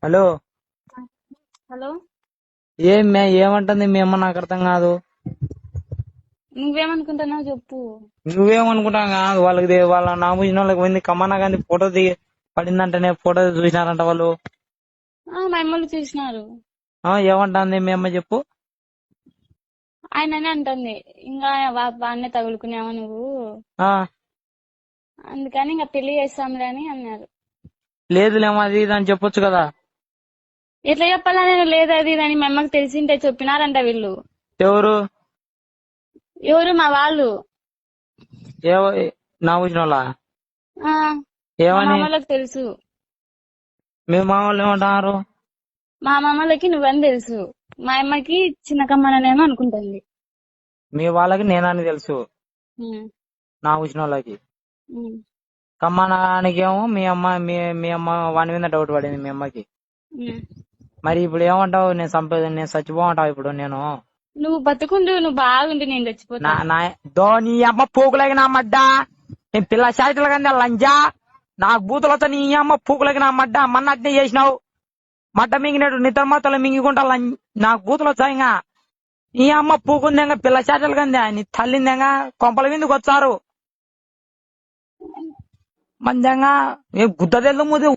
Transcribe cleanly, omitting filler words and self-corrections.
Hello. Hello, ఏమంటుంది మీ అమ్మ? నాకు అర్థం కాదు. నువ్వేమనుకుంటున్నావు చెప్పు. నువ్వేమనుకుంటావు కాదు. వాళ్ళ నామూసిన వాళ్ళకి పోయింది కమ్మన్న గాంధీ ఫోటో దిగి పడిందంటేనే ఫోటో చూసినారంట వాళ్ళు. మా అమ్మలు చూసినారు. ఏమంటుంది మీ అమ్మ చెప్పు. ఆయననే అంటుంది ఇంకా వాడినే తగులుకున్నావా నువ్వు, ఆ అందుకని ఇంకా పెళ్లి చేస్తాంలే అని అన్నారు. లేదులేమో అది ఇది అని చెప్పొచ్చు కదా. ఎట్లా చెప్పాలా నేను లేదు అది ఇది అని మా అమ్మకి తెలిసింటే చెప్పినారంట వీళ్ళు. ఎవరు ఎవరు మా వాళ్ళు. నామూసిన వాళ్ళ ఆ మా ఏమని? మామలకు తెలుసు. మీ మా వాళ్ళు ఏమంటున్నారు? మా మామలకి నువ్వని తెలుసు. మా అమ్మకి చిన్న కమ్మననేమో అనుకుంటుంది. మీ వాళ్ళకి నేనని తెలుసు. ఉమ్, నామూసిన వాళ్ళకి ఉమ్, కమ్మనానికి ఏమో మీ అమ్మ వాని మీద డౌట్ పడింది మీ అమ్మకి. ఉమ్. మరి ఇప్పుడు ఏమంటావు? నేను చచ్చిపోమంటావు ఇప్పుడు నేను? నువ్వు బతుకుండు, నువ్వు బాగుండు, నేను చచ్చిపోతా. నీ అమ్మ పూకులకి నా మడ్డ. నేను పిల్ల శాఖలు కానీ లంజా నాకు బూతులతో నీ అమ్మ పూకులకి నా మడ్డ. మన్న అట్నే చేసినావు. మడ్డ మింగినట్టు నిద్ర మాతలు మింగికుంటా నాకు బూతులు వచ్చాయిగా. నీ అమ్మ పూకుందేగా పిల్ల శాఖలు కందా నీ తల్లిందేగా కొంపల విందుకు వచ్చారు మందంగా గుద్ద తెల్లు ముది